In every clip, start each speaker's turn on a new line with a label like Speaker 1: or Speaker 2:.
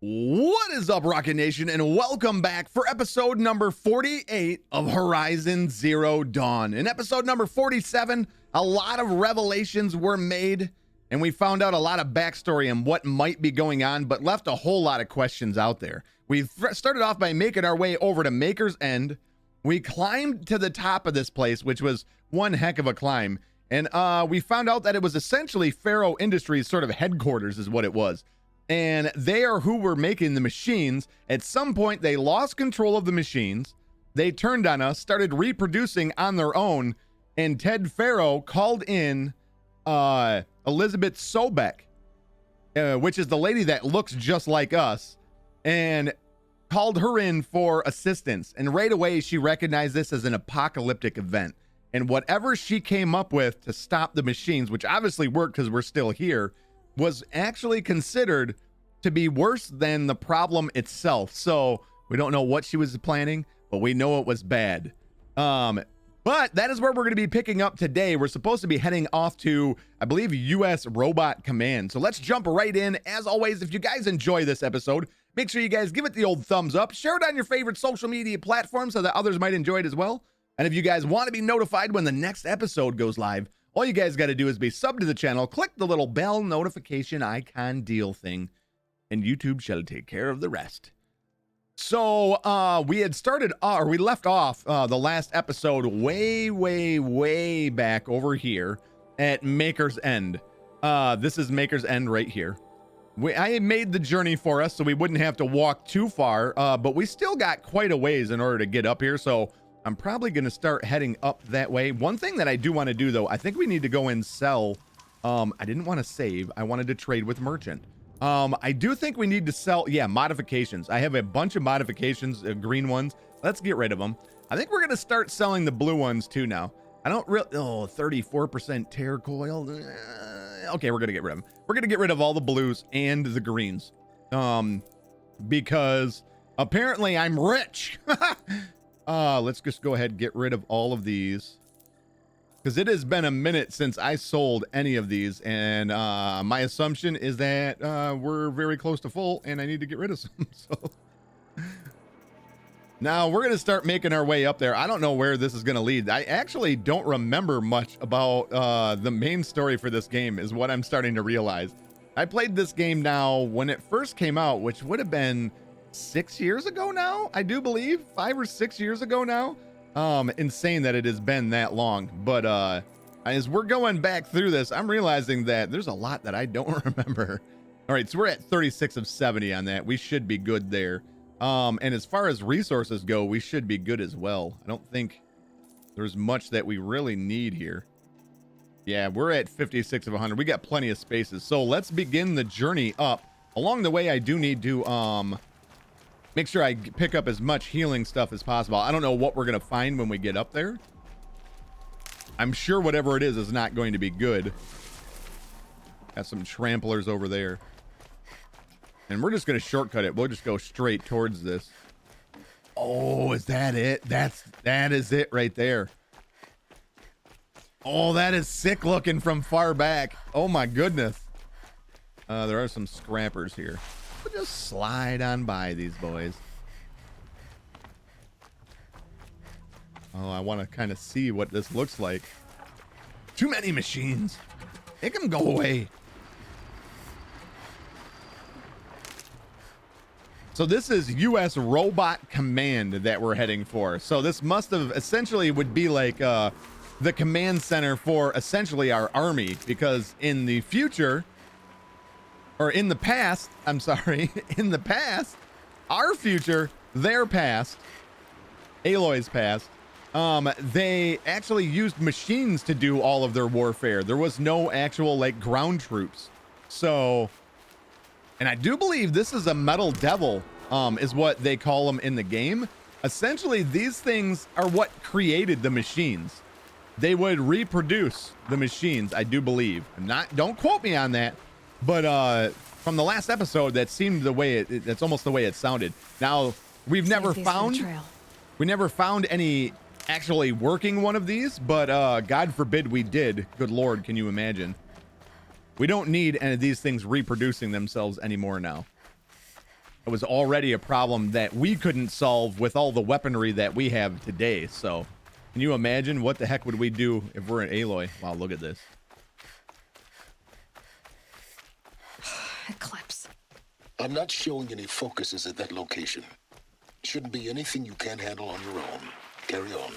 Speaker 1: What is up, Rocket Nation, and welcome back for episode number 48 of Horizon Zero Dawn. In episode number 47, a lot of revelations were made, and we found out a lot of backstory and what might be going on, but left a whole lot of questions out there. We started off by making our way over to Maker's End. We climbed to the top of this place, which was one heck of a climb, and we found out that it was essentially Pharaoh Industries' sort of headquarters is what it was. And they are who were making the machines. At some point, they lost control of the machines. They turned on us, started reproducing on their own, and Ted Pharaoh called in Elizabeth Sobek, which is the lady that looks just like us, and called her in for assistance. And right away, she recognized this as an apocalyptic event. And whatever she came up with to stop the machines, which obviously worked because we're still here, was actually considered to be worse than the problem itself. So we don't know what she was planning, but we know it was bad. But that is where we're going to be picking up today. We're supposed to be heading off to, I believe, U.S. Robot Command. So let's jump right in. As always, if you guys enjoy this episode, make sure you guys give it the old thumbs up. Share it on your favorite social media platforms so that others might enjoy it as well. And if you guys want to be notified when the next episode goes live, all you guys got to do is be sub to the channel, click the little bell notification icon deal thing, and YouTube shall take care of the rest. So we had started, or we left off the last episode way back over here at Maker's End. This is Maker's End right here. I made the journey for us so we wouldn't have to walk too far, but we still got quite a ways in order to get up here, so I'm probably going to start heading up that way. One thing that I do want to do, though, I think we need to go and sell. I didn't want to save. I wanted to trade with Merchant. I do think we need to sell, yeah, modifications. I have a bunch of modifications, green ones. Let's get rid of them. I think we're going to start selling the blue ones, too, now. I don't really, 34% tear coil. Okay, we're going to get rid of them. We're going to get rid of all the blues and the greens. Because apparently I'm rich. Let's just go ahead and get rid of all of these, because it has been a minute since I sold any of these, and my assumption is that we're very close to full and I need to get rid of some. So now we're going to start making our way up there. I don't know where this is going to lead. I actually don't remember much about the main story for this game is what I'm starting to realize. I played this game now when it first came out, which would have been 6 years ago now, I do believe, 5 or 6 years ago now. Insane that it has been that long, but as we're going back through this, I'm realizing that there's a lot that I don't remember. All right, so we're at 36 of 70 on that. We should be good there. And as far as resources go, we should be good as well. I don't think there's much that we really need here. Yeah, we're at 56 of 100. We got plenty of spaces, so let's begin the journey up. Along the way, I do need to make sure I pick up as much healing stuff as possible. I don't know what we're going to find when we get up there. I'm sure whatever it is not going to be good. Got some tramplers over there. And we're just going to shortcut it. We'll just go straight towards this. Oh, is that it? That is it right there. Oh, that is sick looking from far back. Oh my goodness. There are some scrappers here. We'll just slide on by these boys. Oh, I want to kind of see what this looks like. Too many machines. Make them go away. So this is U.S. Robot Command that we're heading for. So this must have essentially would be like the command center for essentially our army, because in the future, or in the past, I'm sorry, in the past, our future, their past, Aloy's past, they actually used machines to do all of their warfare. There was no actual like ground troops. So, and I do believe this is a metal devil, is what they call them in the game. Essentially, these things are what created the machines. They would reproduce the machines, I do believe. Don't quote me on that. But from the last episode, that seemed the way that's almost the way it sounded. Now, we never found any actually working one of these, but God forbid we did. Good Lord, can you imagine? We don't need any of these things reproducing themselves anymore now. It was already a problem that we couldn't solve with all the weaponry that we have today. So can you imagine what the heck would we do if we're an Aloy? Wow, look at this.
Speaker 2: Eclipse.
Speaker 3: I'm not showing any focuses at that location. Shouldn't be anything you can't handle on your own. Carry on.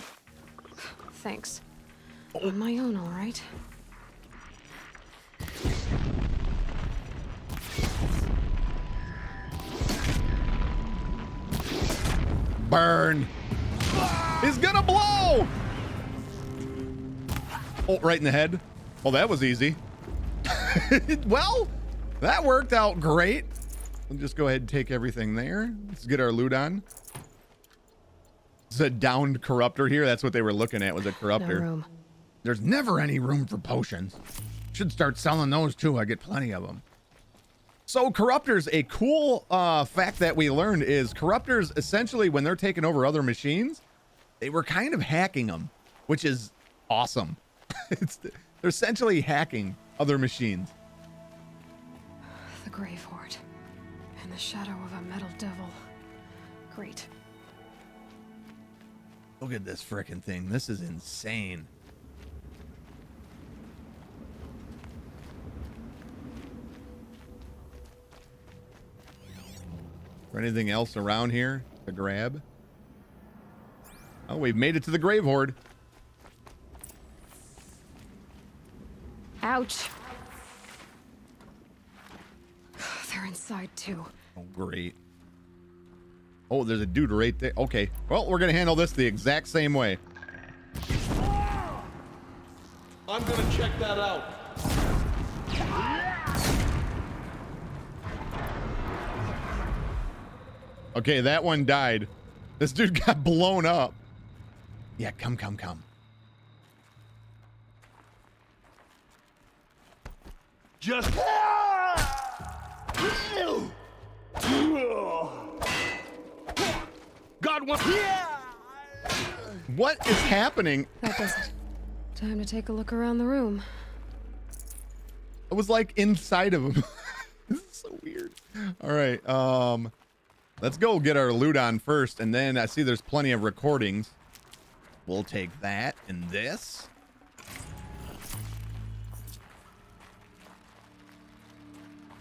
Speaker 2: Thanks. On my own, all right.
Speaker 1: Burn. He's gonna blow. Oh, right in the head. Oh, that was easy. Well, that worked out great. We'll just go ahead and take everything there. Let's get our loot on. It's a downed corruptor here. That's what they were looking at, was a corruptor.
Speaker 2: No room.
Speaker 1: There's never any room for potions. Should start selling those too. I get plenty of them. So corruptors, a cool fact that we learned is corruptors, essentially when they're taking over other machines, they were kind of hacking them, which is awesome. They're essentially hacking other machines.
Speaker 2: The Grave-Hoard. In the shadow of a metal devil. Great.
Speaker 1: Look at this frickin' thing. This is insane. Or anything else around here to grab? Oh, we've made it to the Grave-Hoard.
Speaker 2: Ouch. They're inside too.
Speaker 1: Oh, great. Oh, there's a dude right there. Okay. Well, we're going to handle this the exact same way.
Speaker 4: I'm gonna check that out.
Speaker 1: Okay, that one died. This dude got blown up. Yeah, come.
Speaker 4: Just. God, what?
Speaker 1: What is happening?
Speaker 2: That does it. Time to take a look around the room.
Speaker 1: It was like inside of him. This is so weird. All right, let's go get our loot on first, and then I see there's plenty of recordings. We'll take that and this.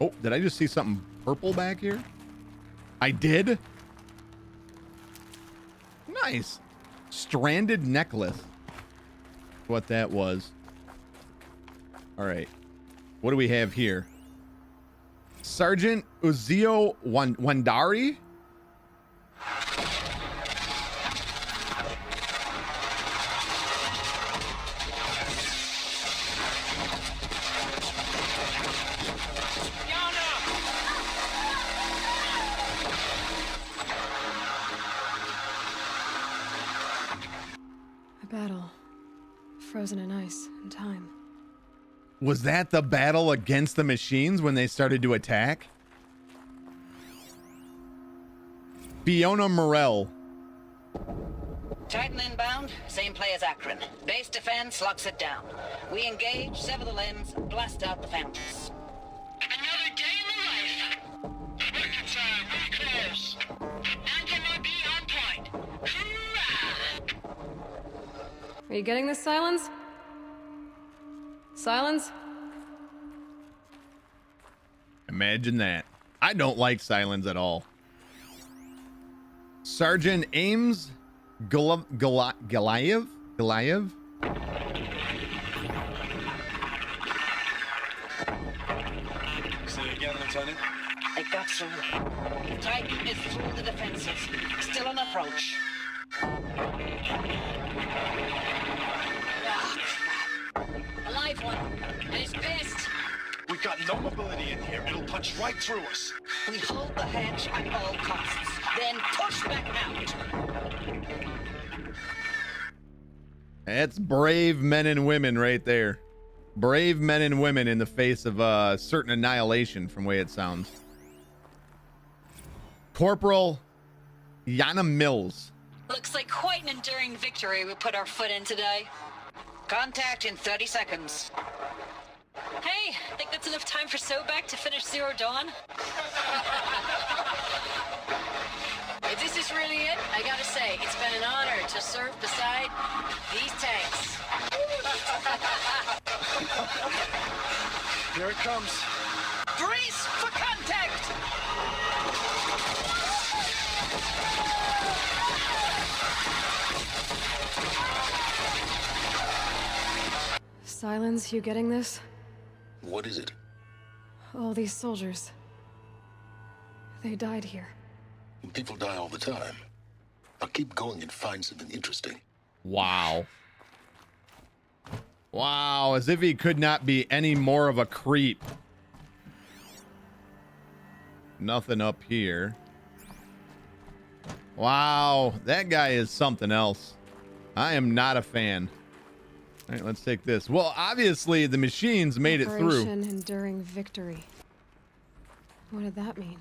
Speaker 1: Oh, did I just see something purple back here? I did? Nice. Stranded necklace. What that was. All right. What do we have here? Sergeant Uzio Wandari?
Speaker 2: A battle. Frozen in ice and time.
Speaker 1: Was that the battle against the machines when they started to attack? Fiona Morell.
Speaker 5: Titan inbound, same play as Akron. Base defense locks it down. We engage, sever the limbs, blast out the fountains.
Speaker 6: Another day in the life. Working time, we're close. Anti-MOB on point. Hoorah!
Speaker 2: Are you getting this, Silence? Silence?
Speaker 1: Imagine that. I don't like Silence at all. Sergeant Ames Goliath?
Speaker 4: Say again, Lieutenant.
Speaker 5: It got through. Titan is through the defenses. Still on approach. Ah, crap. A live one. And he's pissed.
Speaker 4: We've got no mobility in here. It'll punch right through us.
Speaker 5: We hold the hedge at all costs. Then push back out.
Speaker 1: That's brave men and women right there. Brave men and women in the face of certain annihilation, from the way it sounds. Corporal Yana Mills.
Speaker 7: Looks like quite an enduring victory we put our foot in today.
Speaker 5: Contact in 30 seconds.
Speaker 7: Hey, think that's enough time for Sobek to finish Zero Dawn?
Speaker 5: this really it? I gotta say, it's been an honor to serve beside these tanks.
Speaker 4: Here it comes.
Speaker 5: Brace for contact!
Speaker 2: Silence, you getting this?
Speaker 3: What is it?
Speaker 2: All these soldiers. They died here.
Speaker 3: People die all the time. Now keep going and find something interesting.
Speaker 1: Wow. Wow, as if he could not be any more of a creep. Nothing up here. Wow, that guy is something else. I am not a fan. All right, let's take this. Well, obviously the machines made it through.
Speaker 2: Operation Enduring Victory. What did that mean?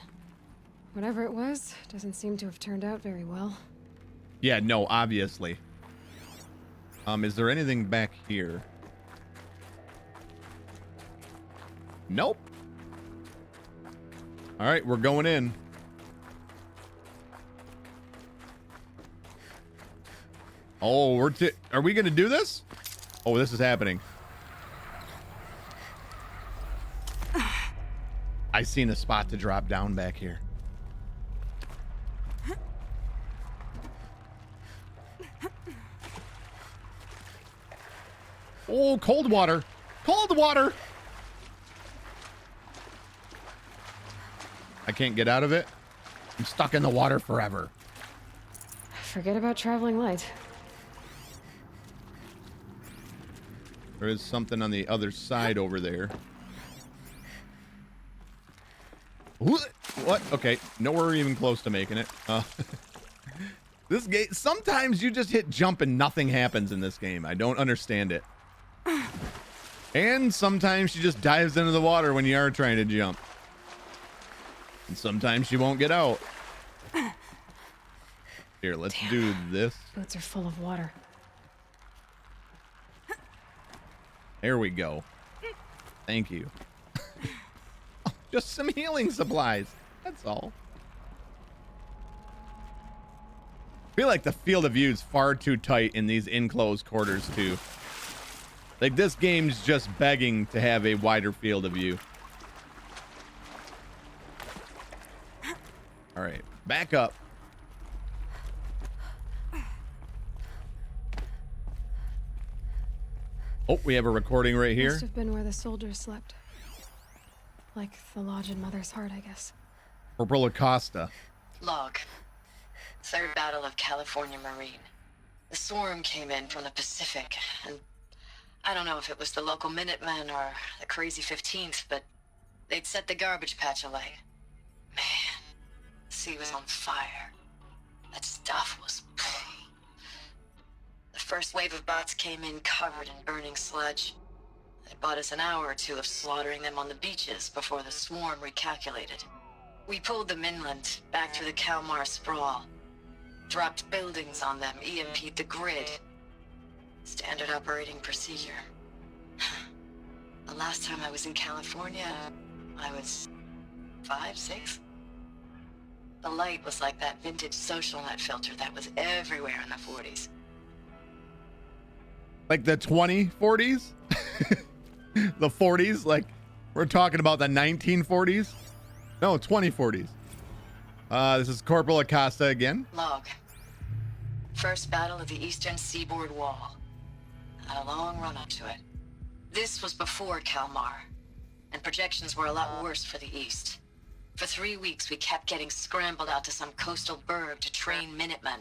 Speaker 2: Whatever it was, doesn't seem to have turned out very well.
Speaker 1: Yeah, no, obviously. Is there anything back here? Nope. All right, we're going in. Oh, are we going to do this? Oh, this is happening. I seen a spot to drop down back here. Oh, cold water. Cold water. I can't get out of it. I'm stuck in the water forever.
Speaker 2: Forget about traveling light.
Speaker 1: There is something on the other side over there. What? Okay, nowhere even close to making it. This game, sometimes you just hit jump and nothing happens in this game. I don't understand it. And sometimes she just dives into the water when you are trying to jump. And sometimes she won't get out. Here, let's do this.
Speaker 2: Boots are full of water.
Speaker 1: There we go. Thank you. Oh, just some healing supplies. That's all. I feel like the field of view is far too tight in these enclosed quarters too. Like this game's just begging to have a wider field of view. All right, back up. Oh, we have a recording right here.
Speaker 2: Must have been where the soldiers slept. Like the lodge in Mother's Heart, I guess.
Speaker 1: Corporal Acosta.
Speaker 5: Log. Third Battle of California Marine. The swarm came in from the Pacific, and I don't know if it was the local Minutemen or the crazy 15th, but they'd set the garbage patch alight. Man, the sea was on fire. That stuff was... The first wave of bots came in covered in burning sludge. They bought us an hour or two of slaughtering them on the beaches before the swarm recalculated. We pulled them inland, back through the Kalmar sprawl. Dropped buildings on them, EMP'd the grid. Standard operating procedure. The last time I was in California, I was 5, 6? The light was like that vintage social net filter that was everywhere in the 40s.
Speaker 1: Like the 2040s? The 40s? Like we're talking about the 1940s? No, 2040s. This is Corporal Acosta again.
Speaker 5: Log. First battle of the Eastern Seaboard Wall. Had a long run up to it. This was before Kalmar, and projections were a lot worse for the East. For 3 weeks, we kept getting scrambled out to some coastal burg to train Minutemen.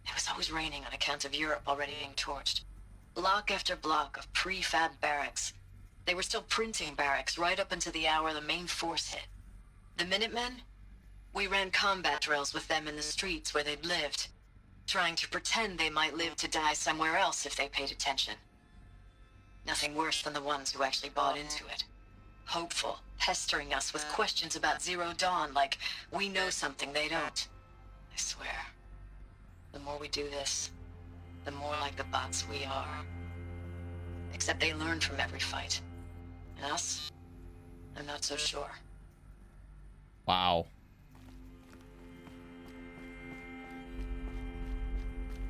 Speaker 5: It was always raining on account of Europe already being torched. Block after block of prefab barracks. They were still printing barracks right up until the hour the main force hit. The Minutemen? We ran combat drills with them in the streets where they'd lived, trying to pretend they might live to die somewhere else if they paid attention. Nothing worse than the ones who actually bought into it. Hopeful, pestering us with questions about Zero Dawn like we know something they don't. I swear, the more we do this, the more like the bots we are. Except they learn from every fight. And us? I'm not so sure.
Speaker 1: Wow.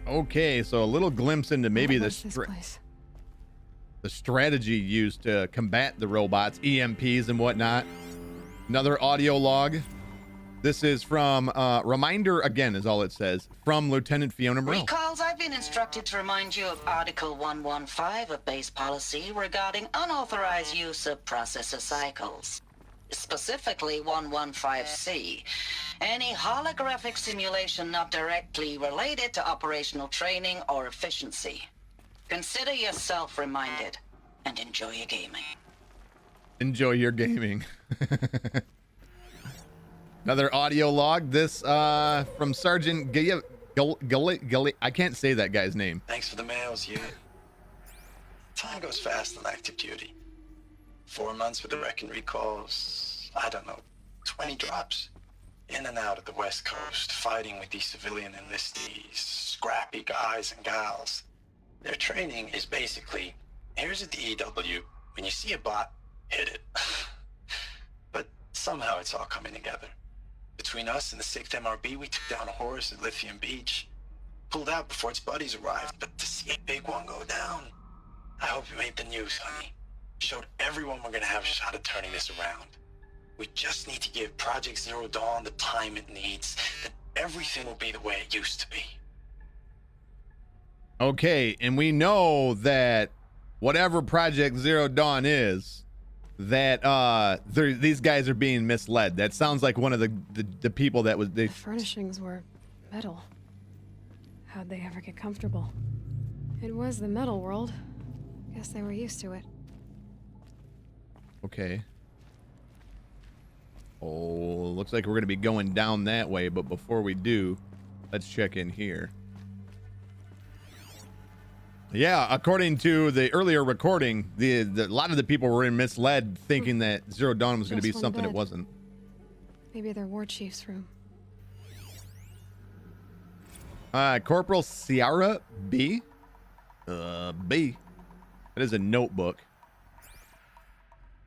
Speaker 1: Okay, so a little glimpse into maybe
Speaker 2: What was this place?
Speaker 1: the strategy used to combat the robots, EMPs and whatnot. Another audio log. This is from reminder again is all it says from Lieutenant Fiona Moreau.
Speaker 5: Recalls, I've been instructed to remind you of Article 115 of base policy regarding unauthorized use of processor cycles. Specifically 115C. Any holographic simulation not directly related to operational training or efficiency. Consider yourself reminded and enjoy your gaming.
Speaker 1: Enjoy your gaming. Another audio log. This from Sergeant Gully. I can't say that guy's name.
Speaker 8: Thanks for the mails, you. Time goes fast on active duty. 4 months with the wrecking recalls. I don't know, 20 drops. In and out of the West Coast, fighting with these civilian enlistees, scrappy guys and gals. Their training is basically, here's a DEW. When you see a bot, hit it. But somehow it's all coming together. Between us and the 6th MRB, we took down a horse at Lithium Beach. Pulled out before its buddies arrived, but to see a big one go down, I hope you made the news, honey. Showed everyone we're gonna have a shot at turning this around. We just need to give Project Zero Dawn the time it needs, then everything will be the way it used to be.
Speaker 1: Okay, and we know that whatever Project Zero Dawn is, that these guys are being misled. That sounds like one of the people that was
Speaker 2: The furnishings were metal. How'd they ever get comfortable? It was the metal world. Guess they were used to it.
Speaker 1: Okay. Oh, looks like we're going to be going down that way, but before we do, let's check in here. Yeah, according to the earlier recording, a lot of the people were misled thinking that Zero Dawn was going to be
Speaker 2: Just one
Speaker 1: something it
Speaker 2: bed.
Speaker 1: wasn't.
Speaker 2: Maybe their war chief's room.
Speaker 1: Corporal Ciara B. B. That is a notebook.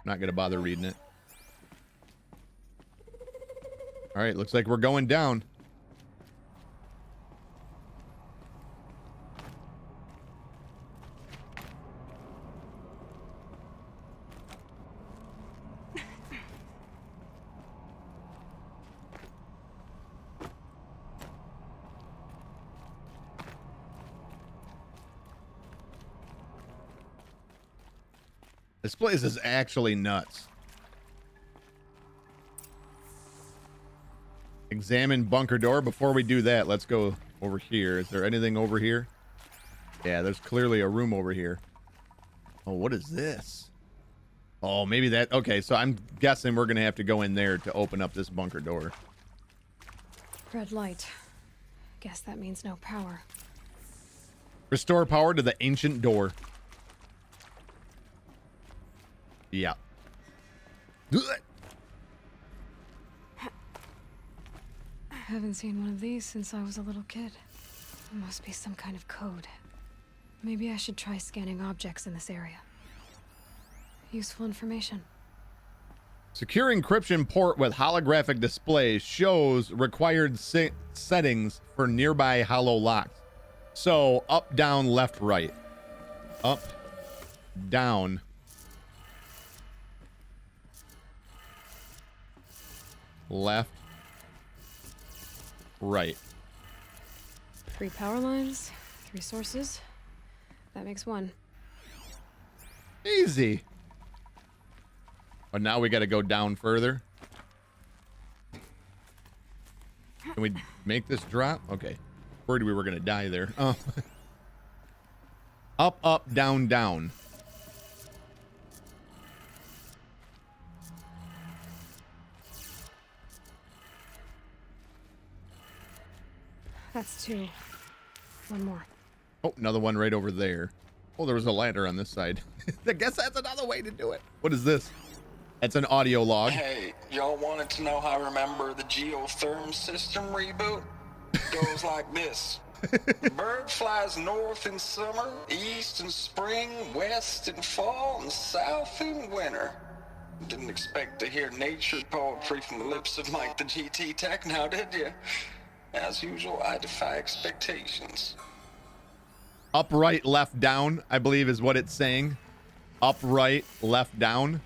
Speaker 1: I'm not going to bother reading it. All right, looks like we're going down. This place is actually nuts. Examine bunker door. Before we do that, let's go over here. Is there anything over here? Yeah, there's clearly a room over here. Oh, what is this? Oh, maybe that. Okay, so I'm guessing we're going to have to go in there to open up this bunker door.
Speaker 2: Red light. Guess that means no power.
Speaker 1: Restore power to the ancient door. Yeah.
Speaker 2: Haven't seen one of these since I was a little kid. There must be some kind of code. Maybe I should try scanning objects in this area. Useful information.
Speaker 1: Secure encryption port with holographic display shows required settings for nearby holo locks. So up, down, left, right. Up, down. Left, right.
Speaker 2: 3 power lines, 3 sources. That makes 1.
Speaker 1: Easy. But now we got to go down further. Can we make this drop? Okay. Worried we were going to die there. Oh. Up, up, down, down.
Speaker 2: That's 2. 1 more.
Speaker 1: Oh, another one right over there. Oh, there was a ladder on this side. I guess that's another way to do it. What is this? That's an audio log.
Speaker 9: Hey, y'all wanted to know how I remember the geotherm system reboot? Goes like this. Bird flies north in summer, east in spring, west in fall, and south in winter. Didn't expect to hear nature poetry from the lips of Mike the GT Tech now, did you? As usual, I defy expectations.
Speaker 1: Upright, left, down, I believe is what it's saying. Upright, left, down.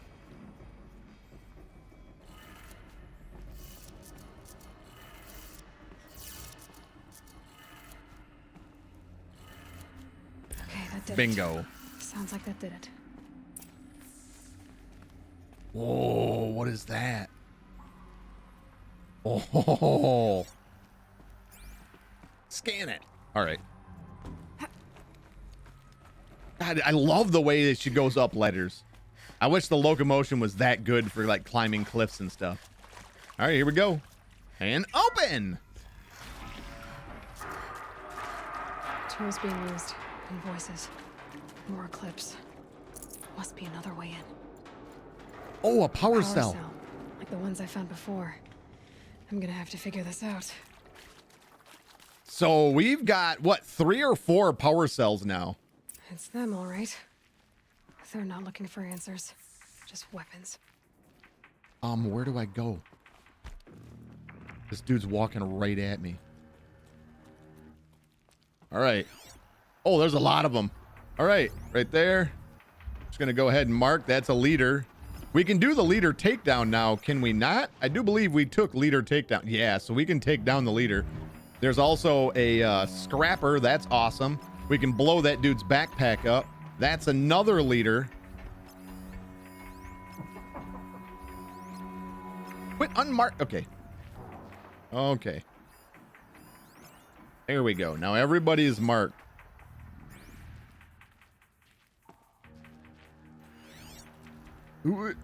Speaker 2: Okay, that did
Speaker 1: Bingo.
Speaker 2: it. Sounds like that did it.
Speaker 1: Whoa, what is that? Oh, scan it. All right. God, I love the way that she goes up ladders. I wish the locomotion was that good for like climbing cliffs and stuff. All right, here we go. And open.
Speaker 2: Tools being used and voices. More clips. Must be another way in.
Speaker 1: Oh, a power cell.
Speaker 2: Like the ones I found before. I'm gonna have to figure this out.
Speaker 1: So we've got, what, 3 or 4 power cells now?
Speaker 2: It's them, all right. They're not looking for answers. Just weapons.
Speaker 1: Where do I go? This dude's walking right at me. All right. Oh, there's a lot of them. All right, right there. Just gonna go ahead and mark. That's a leader. We can do the leader takedown now, can we not? I do believe we took leader takedown. Yeah, so we can take down the leader. There's also a scrapper. That's awesome. We can blow that dude's backpack up. That's another leader. Wait, unmarked. Okay. Okay. There we go. Now everybody is marked. Ooh.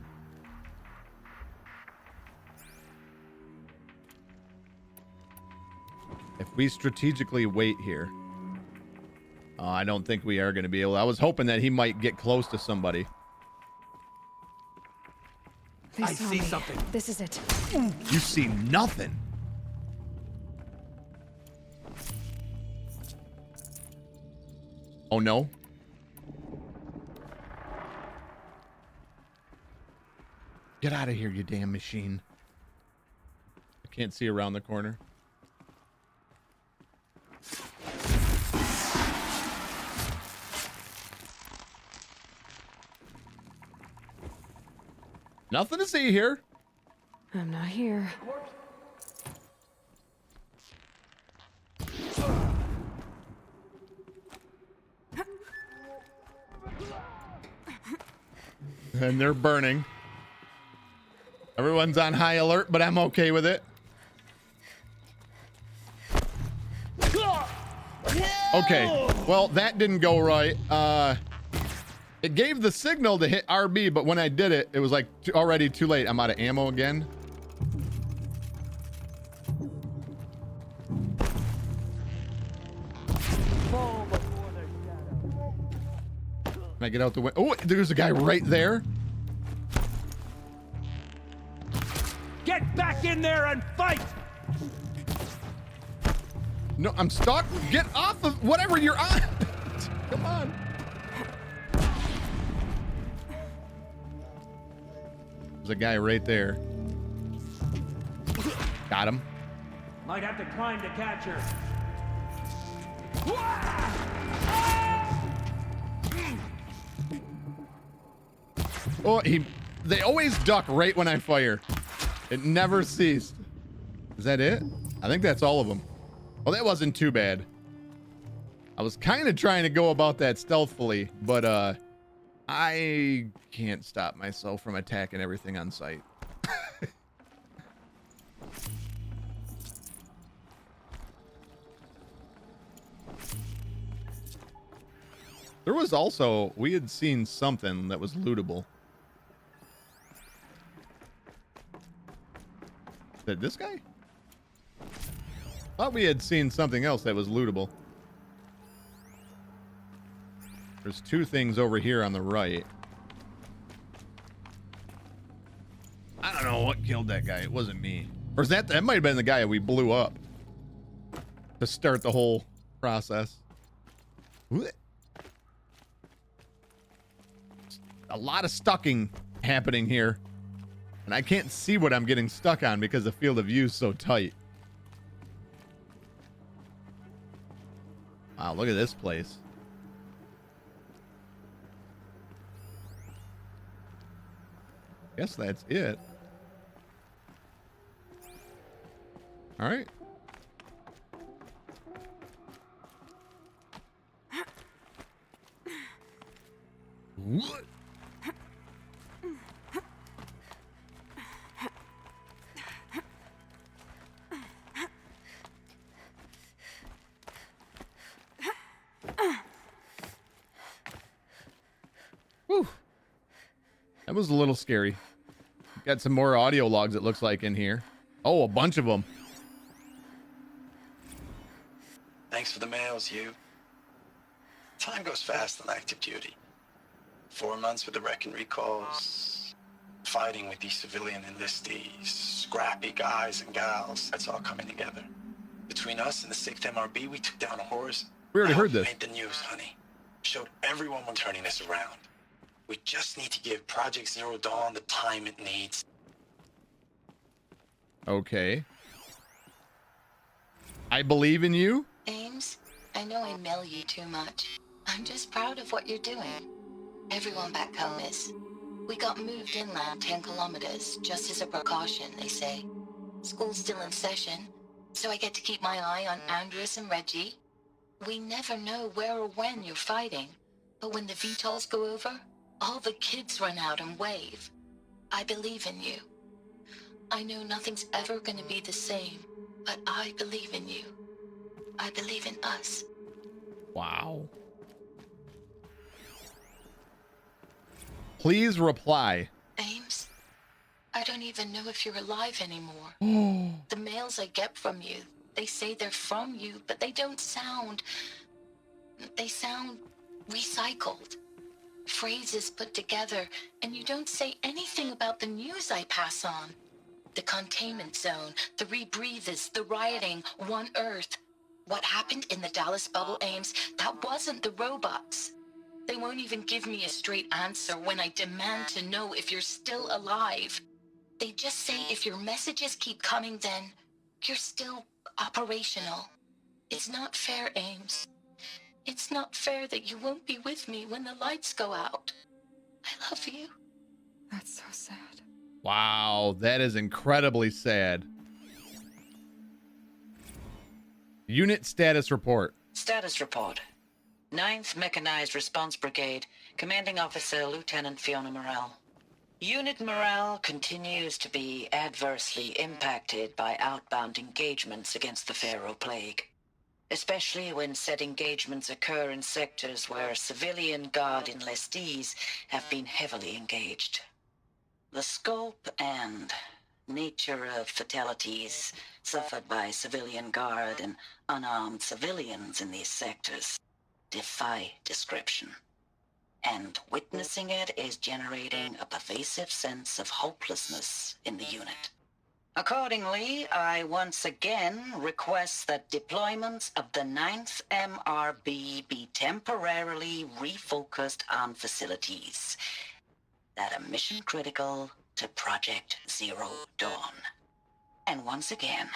Speaker 1: If we strategically wait here, I don't think we are going to be able. I was hoping that he might get close to somebody.
Speaker 2: I see something. This is it.
Speaker 1: You see nothing. Oh no. Get out of here, you damn machine. I can't see around the corner. Nothing to see here.
Speaker 2: I'm not here.
Speaker 1: And they're burning. Everyone's on high alert, but I'm okay with it. Okay, well, that didn't go right. It gave the signal to hit RB, but when I did it, it was like already too late. I'm out of ammo again. Can I get out the way? Oh, there's a guy right there.
Speaker 10: Get back in there and fight!
Speaker 1: No, I'm stuck. Get off of whatever you're on. Come on. There's a guy right there. Got him.
Speaker 10: Might have to climb to catch her.
Speaker 1: Oh, they always duck right when I fire. It never ceased. Is that it? I think that's all of them. Well, that wasn't too bad. I was kind of trying to go about that stealthily, but I can't stop myself from attacking everything on sight. There was also, we had seen something that was lootable. Is that this guy? Thought we had seen something else that was lootable. There's 2 things over here on the right. I don't know what killed that guy. It wasn't me. Or is that might have been the guy we blew up to start the whole process. A lot of stucking happening here. And I can't see what I'm getting stuck on because the field of view is so tight. Wow, look at this place. Guess that's it. All right. What? Whew. That was a little scary. Got some more audio logs, it looks like, in here. Oh, a bunch of them.
Speaker 8: Thanks for the mails, you. Time goes fast on active duty. 4 months with the wreck and recalls, fighting with these civilian enlistees, scrappy guys and gals. That's all coming together. Between us and the 6th MRB, we took down a horse.
Speaker 1: We already heard this.
Speaker 8: Made the news, honey. Showed everyone we're turning this around. We just need to give Project Zero Dawn the time it needs.
Speaker 1: Okay. I believe in you.
Speaker 5: Ames, I know I mail you too much. I'm just proud of what you're doing. Everyone back home is. We got moved inland 10 kilometers, just as a precaution, they say. School's still in session, so I get to keep my eye on Andres and Reggie. We never know where or when you're fighting, but when the VTOLs go over, all the kids run out and wave. I believe in you. I know nothing's ever gonna be the same, but I believe in you. I believe in us.
Speaker 1: Wow. Please reply.
Speaker 5: Ames, I don't even know if you're alive anymore. The mails I get from you, they say they're from you, but they don't sound... They sound recycled. Phrases put together, and you don't say anything about the news I pass on. The containment zone, the rebreathers, the rioting, One Earth. What happened in the Dallas bubble, Ames, that wasn't the robots. They won't even give me a straight answer when I demand to know if you're still alive. They just say if your messages keep coming, then you're still operational. It's not fair, Ames. It's not fair that you won't be with me when the lights go out. I love you.
Speaker 2: That's so sad.
Speaker 1: Wow, that is incredibly sad. Unit status report.
Speaker 11: Status report. 9th Mechanized Response Brigade, Commanding Officer Lieutenant Fiona Morrell. Unit morale continues to be adversely impacted by outbound engagements against the Pharaoh Plague, especially when said engagements occur in sectors where civilian guard enlistees have been heavily engaged. The scope and nature of fatalities suffered by civilian guard and unarmed civilians in these sectors defy description. And witnessing it is generating a pervasive sense of hopelessness in the unit. Accordingly, I once again request that deployments of the 9th MRB be temporarily refocused on facilities that are mission critical to Project Zero Dawn. And once again,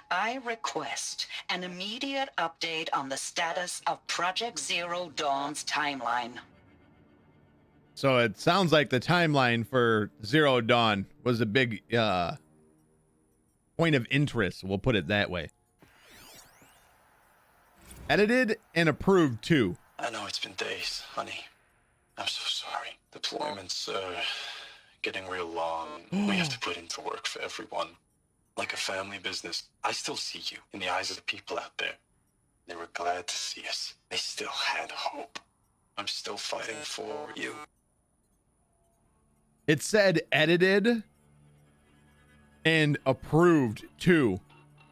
Speaker 11: I request an immediate update on the status of Project Zero Dawn's timeline.
Speaker 1: So it sounds like the timeline for Zero Dawn was a big point of interest. We'll put it that way. Edited and approved too.
Speaker 8: I know it's been days, honey. I'm so sorry. Deployments are getting real long. We have to put into work for everyone. Like a family business. I still see you in the eyes of the people out there. They were glad to see us. They still had hope. I'm still fighting for you.
Speaker 1: It said edited and approved too.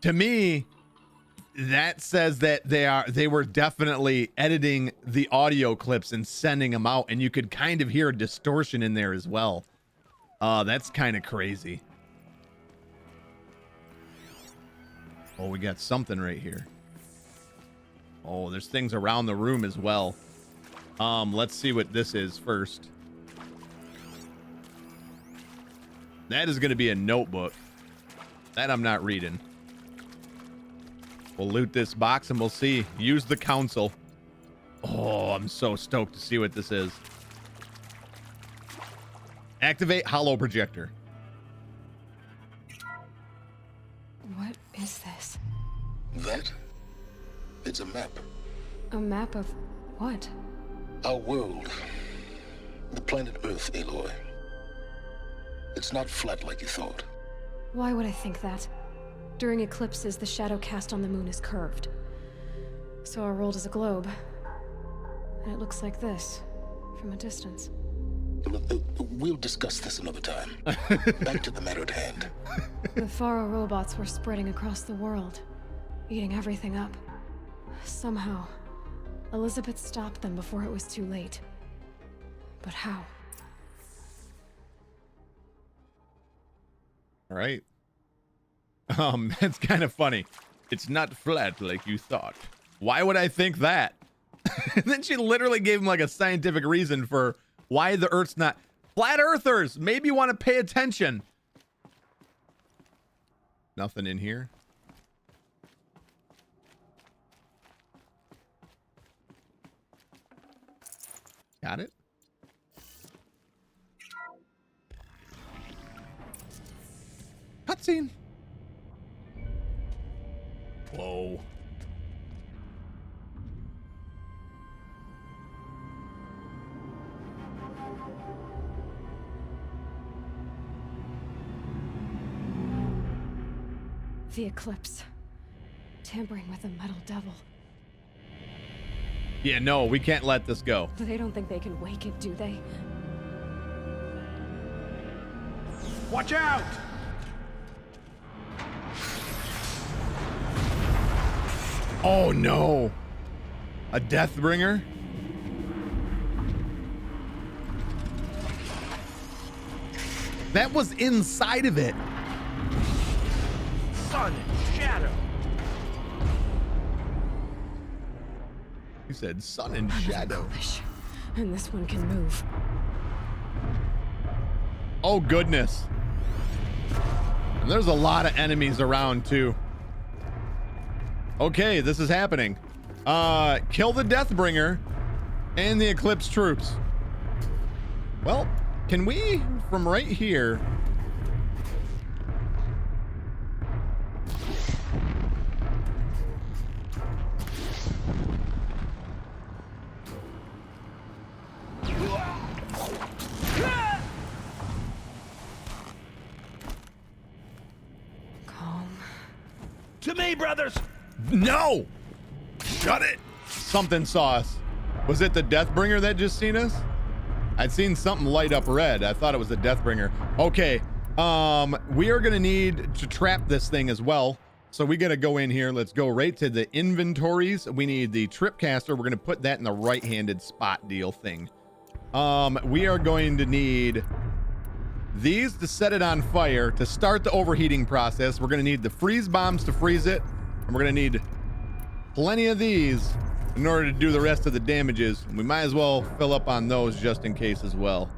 Speaker 1: To me, that says that they were definitely editing the audio clips and sending them out, and you could kind of hear a distortion in there as well. That's kind of crazy. Oh, we got something right here. Oh, there's things around the room as well. Let's see what this is first. That is going to be a notebook. That I'm not reading. We'll loot this box and we'll see. Use the council. Oh, I'm so stoked to see what this is. Activate holo projector.
Speaker 2: What is this?
Speaker 3: That? It's a map.
Speaker 2: A map of what?
Speaker 3: Our world. The planet Earth, Aloy. It's not flat like you thought.
Speaker 2: Why would I think that? During eclipses, the shadow cast on the moon is curved. So our world is a globe. And it looks like this, from a distance.
Speaker 3: We'll discuss this another time. Back to the matter at hand.
Speaker 2: The Faro robots were spreading across the world, eating everything up. Somehow, Elizabeth stopped them before it was too late. But how?
Speaker 1: All right. That's kind of funny. It's not flat like you thought. Why would I think that? And then she literally gave him like a scientific reason for why the Earth's not. Flat Earthers, maybe you want to pay attention. Nothing in here. Got it. Cutscene. Whoa.
Speaker 2: The eclipse. Tampering with the metal devil.
Speaker 1: Yeah, no, we can't let this go.
Speaker 2: They don't think they can wake it, do they?
Speaker 10: Watch out!
Speaker 1: Oh no. A Deathbringer? That was inside of it.
Speaker 10: Sun and shadow.
Speaker 1: You said sun and shadow.
Speaker 2: Foolish. And this one can move.
Speaker 1: Oh goodness. And there's a lot of enemies around too. Okay, this is happening. Kill the Deathbringer and the Eclipse troops. Well, can we, from right here...
Speaker 2: Calm.
Speaker 10: To me, brothers!
Speaker 1: No! Shut it! Something saw us. Was it the Deathbringer that just seen us? I'd seen something light up red. I thought it was the Deathbringer. Okay, we are gonna need to trap this thing as well. So we gotta go in here. Let's go right to the inventories. We need the Tripcaster. We're gonna put that in the right-handed spot deal thing. We are going to need these to set it on fire to start the overheating process. We're gonna need the freeze bombs to freeze it. And we're gonna need plenty of these in order to do the rest of the damages. We might as well fill up on those just in case as well.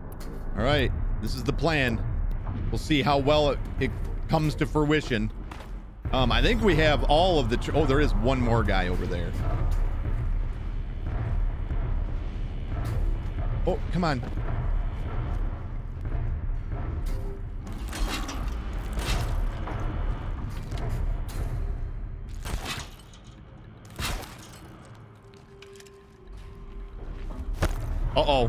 Speaker 1: All right, this is the plan. We'll see how well it comes to fruition. I think we have all of the, oh, there is one more guy over there. Oh, come on. Uh-oh.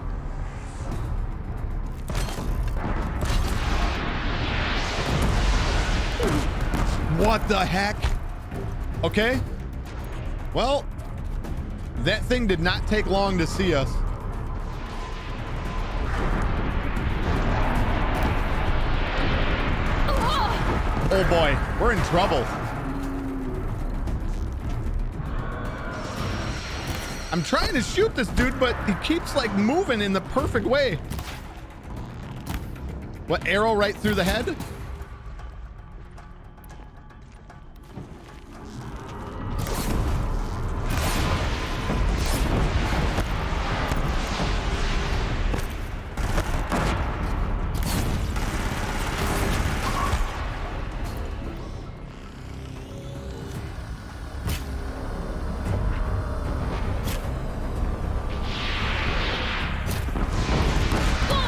Speaker 1: What the heck? Okay. Well, that thing did not take long to see us. Oh boy, we're in trouble. I'm trying to shoot this dude, but he keeps like moving in the perfect way. What, arrow right through the head?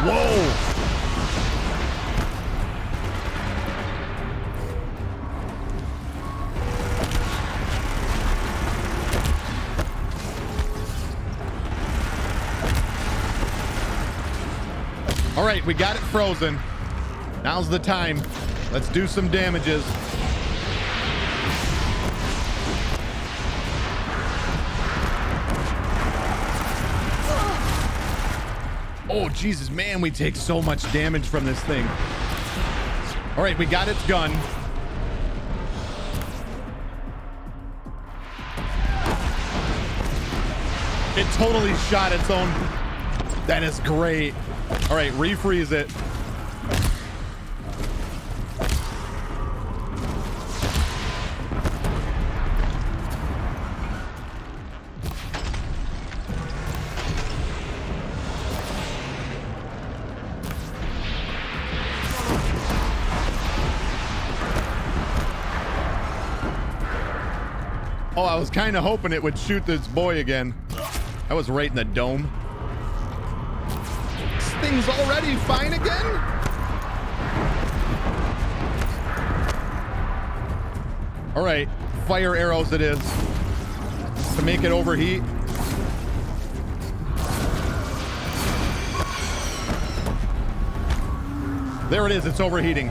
Speaker 1: Whoa! right, we got it frozen. Now's the time. Let's do some damages. Oh, Jesus, man, we take so much damage from this thing. All right, we got its gun. It totally shot its own. That is great. All right, refreeze it. Oh, I was kind of hoping it would shoot this boy again. I was right in the dome. This thing's already fine again? All right, fire arrows it is. To make it overheat. There it is, it's overheating.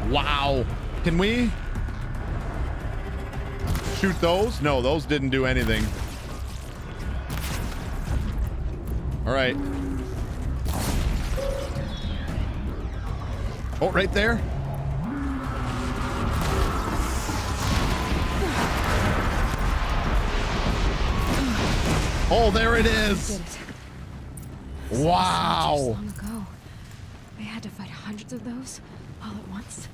Speaker 1: Wow. Can we shoot those? No, those didn't do anything. All right. Oh, right there. Oh, there it is. Wow.
Speaker 2: Long ago. They had to fight hundreds of those all at once.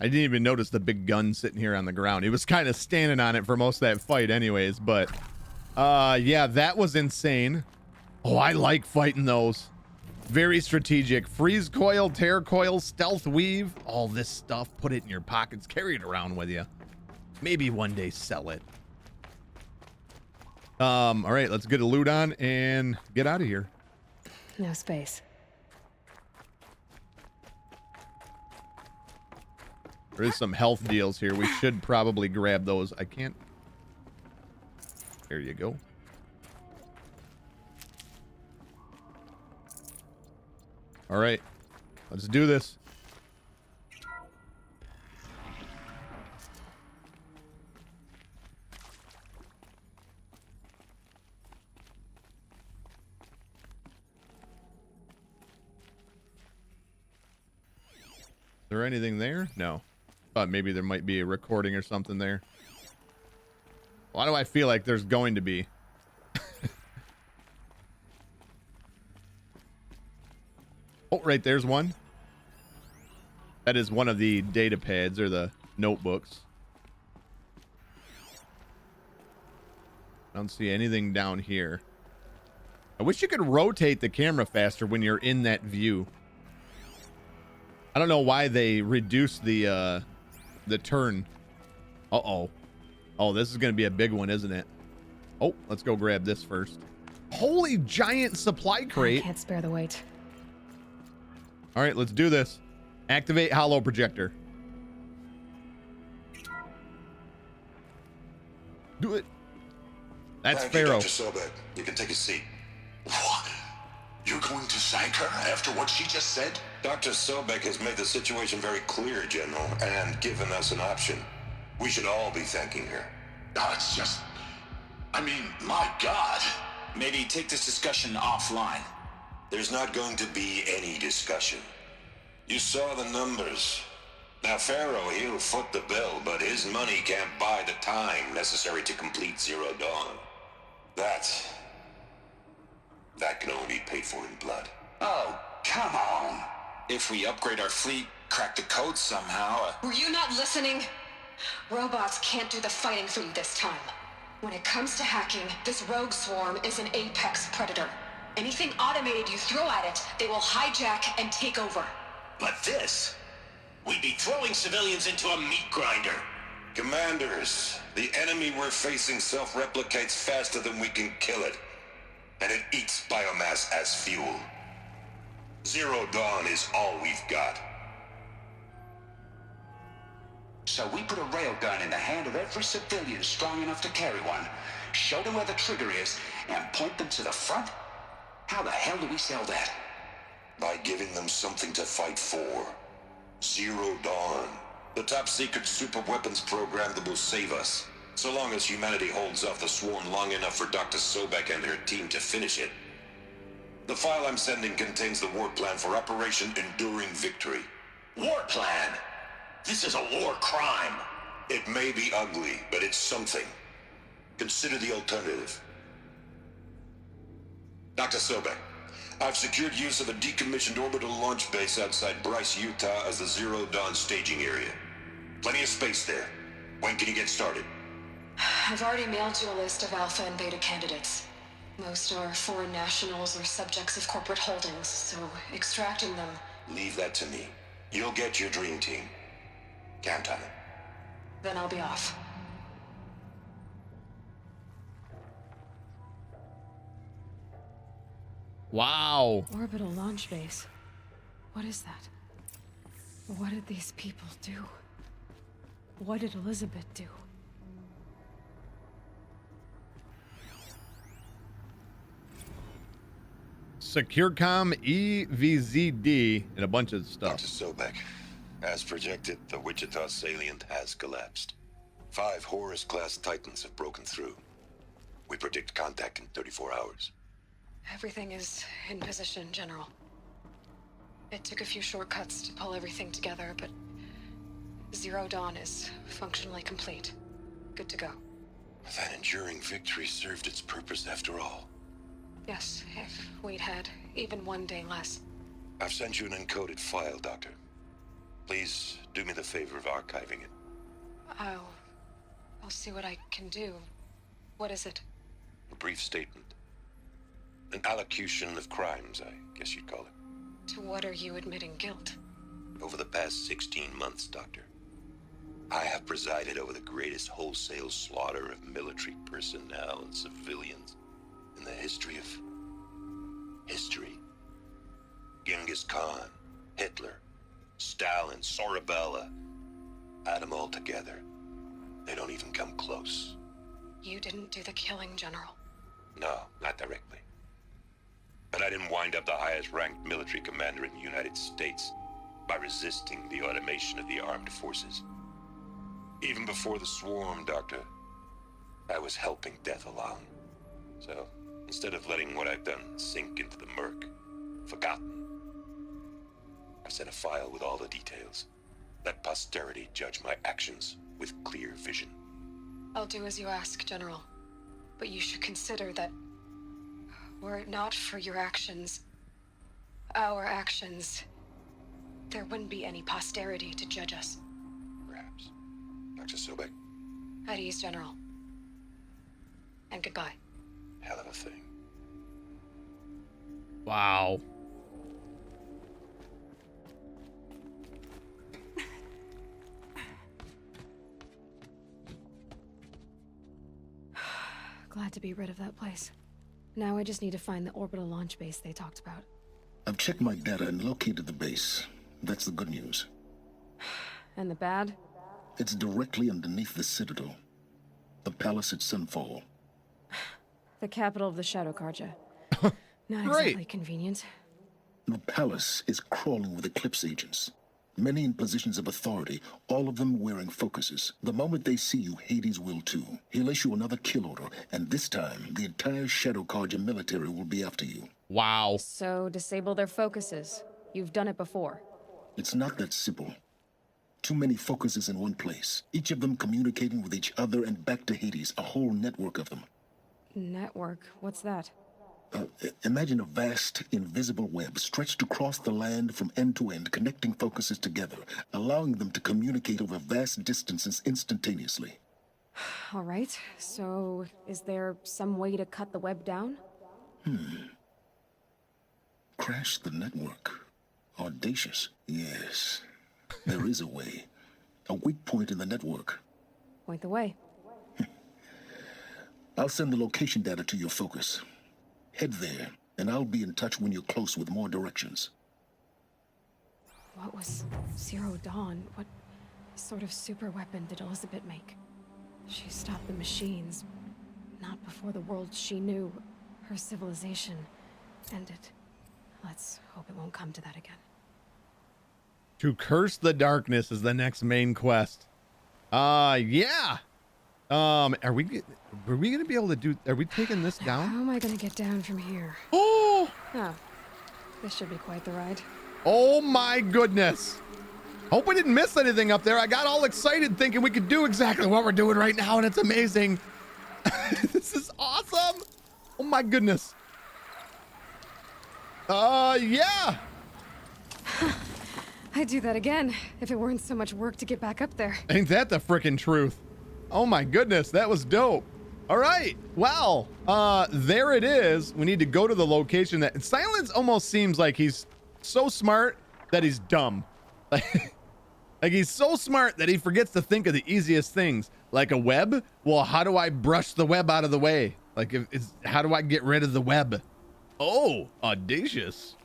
Speaker 1: I didn't even notice the big gun sitting here on the ground. He was kind of standing on it for most of that fight anyways, but yeah, that was insane. Oh, I like fighting those. Very strategic. Freeze coil, tear coil, stealth weave, all this stuff. Put it in your pockets, carry it around with you. Maybe one day sell it. All right, let's get a loot on and get out of here.
Speaker 2: No space.
Speaker 1: There is some health deals here. We should probably grab those. I can't. There you go. All right, let's do this. Is there anything there? No. Thought maybe there might be a recording or something there. Why do I feel like there's going to be? Oh, right there's one. That is one of the data pads or the notebooks. I don't see anything down here. I wish you could rotate the camera faster when you're in that view. I don't know why they reduced the turn. Uh-oh. Oh, this is going to be a big one, isn't it? Oh, let's go grab this first. Holy giant supply crate.
Speaker 2: I can't spare the weight.
Speaker 1: All right, let's do this. Activate hollow projector. Do it. That's
Speaker 3: Thank
Speaker 1: Pharaoh.
Speaker 3: You, Dr. Sobek. You can take a seat. What? You're going to thank her after what she just said?
Speaker 12: Dr. Sobek has made the situation very clear, General, and given us an option. We should all be thanking her.
Speaker 3: Oh, it's just... I mean, my God.
Speaker 4: Maybe take this discussion offline.
Speaker 12: There's not going to be any discussion. You saw the numbers. Now, Pharaoh, he'll foot the bill, but his money can't buy the time necessary to complete Zero Dawn. That can only be paid for in blood.
Speaker 4: Oh, come on. If we upgrade our fleet, crack the code somehow...
Speaker 13: Were you not listening? Robots can't do the fighting for you this time. When it comes to hacking, this rogue swarm is an apex predator. Anything automated you throw at it, they will hijack and take over.
Speaker 12: But this, we'd be throwing civilians into a meat grinder. Commanders, the enemy we're facing self-replicates faster than we can kill it. And it eats biomass as fuel. Zero Dawn is all we've got.
Speaker 14: So we put a railgun in the hand of every civilian strong enough to carry one, show them where the trigger is, and point them to the front? How the hell do we sell that?
Speaker 12: By giving them something to fight for. Zero Dawn. The top-secret super-weapons program that will save us. So long as humanity holds off the Swarm long enough for Dr. Sobek and her team to finish it. The file I'm sending contains the war plan for Operation Enduring Victory.
Speaker 3: War plan? This is a war crime.
Speaker 12: It may be ugly, but it's something. Consider the alternative. Dr. Sobek, I've secured use of a decommissioned orbital launch base outside Bryce, Utah as the Zero Dawn staging area. Plenty of space there. When can you get started?
Speaker 13: I've already mailed you a list of Alpha and Beta candidates. Most are foreign nationals or subjects of corporate holdings, so extracting them...
Speaker 12: Leave that to me. You'll get your dream team. Count on it.
Speaker 13: Then I'll be off.
Speaker 1: Wow.
Speaker 2: Orbital launch base. What is that? What did these people do? What did Elizabeth do?
Speaker 1: SecureCom EVZD and a bunch of stuff.
Speaker 12: Dr. Sobek, as projected, the Wichita salient has collapsed. 5 Horus-class Titans have broken through. We predict contact in 34 hours.
Speaker 13: Everything is in position, General. It took a few shortcuts to pull everything together, but Zero Dawn is functionally complete. Good to go.
Speaker 12: That enduring victory served its purpose after all.
Speaker 13: Yes, if we'd had even one day less.
Speaker 12: I've sent you an encoded file, Doctor. Please do me the favor of archiving it.
Speaker 13: I'll see what I can do. What is it?
Speaker 12: A brief statement. An allocution of crimes, I guess you'd call it.
Speaker 13: To what are you admitting guilt?
Speaker 12: Over the past 16 months, Doctor, I have presided over the greatest wholesale slaughter of military personnel and civilians in the history of history. Genghis Khan, Hitler, Stalin, Sorabella, add them all together. They don't even come close.
Speaker 13: You didn't do the killing, General.
Speaker 12: No, not directly. But I didn't wind up the highest-ranked military commander in the United States by resisting the automation of the armed forces. Even before the swarm, Doctor, I was helping death along. So, instead of letting what I've done sink into the murk, forgotten, I've sent a file with all the details. Let posterity judge my actions with clear vision.
Speaker 13: I'll do as you ask, General. But you should consider that were it not for your actions, our actions, there wouldn't be any posterity to judge us.
Speaker 12: Perhaps. Dr. Sobek?
Speaker 13: At ease, General. And goodbye.
Speaker 12: Hell of a thing.
Speaker 1: Wow.
Speaker 2: Glad to be rid of that place. Now I just need to find the orbital launch base they talked about.
Speaker 3: I've checked my data and located the base. That's the good news.
Speaker 2: And the bad?
Speaker 3: It's directly underneath the Citadel. The palace at Sunfall.
Speaker 2: The capital of the Shadow Carja. Not
Speaker 3: Great.
Speaker 2: exactly convenient.
Speaker 3: The palace is crawling with Eclipse agents. Many in positions of authority, all of them wearing focuses. The moment they see you, Hades will too. He'll issue another kill order, and this time, the entire Shadow Carja military will be after you.
Speaker 1: Wow.
Speaker 2: So disable their focuses. You've done it before.
Speaker 3: It's not that simple. Too many focuses in one place, each of them communicating with each other and back to Hades, a whole network of them.
Speaker 2: Network? What's that?
Speaker 3: Imagine a vast, invisible web stretched across the land from end to end, connecting focuses together, allowing them to communicate over vast distances instantaneously.
Speaker 2: All right, so is there some way to cut the web down?
Speaker 3: Crash the network. Audacious, yes. There is a way. A weak point in the network.
Speaker 2: Point the way.
Speaker 3: I'll send the location data to your focus. Head there, and I'll be in touch when you're close with more directions.
Speaker 2: What was Zero Dawn? What sort of super weapon did Elizabeth make? She stopped the machines. Not before the world she knew, her civilization, ended. Let's hope it won't come to that again.
Speaker 1: To curse the darkness is the next main quest. Yeah. Are we gonna be able to do? Are we taking this down?
Speaker 2: How am I gonna get down from here?
Speaker 1: Oh.
Speaker 2: Oh, this should be quite the ride.
Speaker 1: Oh my goodness. Hope we didn't miss anything up there. I got all excited thinking we could do exactly what we're doing right now, and it's amazing. This is awesome. Oh my goodness. Yeah.
Speaker 2: I'd do that again if it weren't so much work to get back up there.
Speaker 1: Ain't that the frickin' truth? Oh my goodness, that was dope. All right, well, there it is. We need to go to the location that Silence almost seems like he's so smart that he's dumb. Like he's so smart that he forgets to think of the easiest things, like a web. Well, how do I brush the web out of the way? Like, how do I get rid of the web? Oh, audacious.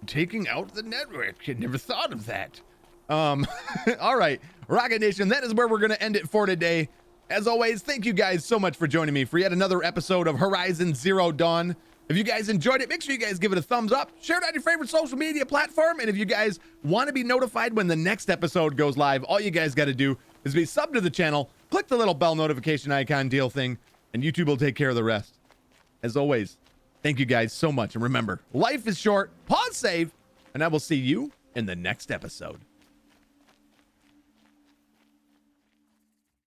Speaker 1: Taking out the network. I never thought of that. All right, Rocket Nation, that is where we're going to end it for today. As always, thank you guys so much for joining me for yet another episode of Horizon Zero Dawn. If you guys enjoyed it, make sure you guys give it a thumbs up, share it on your favorite social media platform, and if you guys want to be notified when the next episode goes live, all you guys got to do is be sub to the channel, click the little bell notification icon deal thing, and YouTube will take care of the rest. As always, thank you guys so much, and remember, life is short, pause save, and I will see you in the next episode.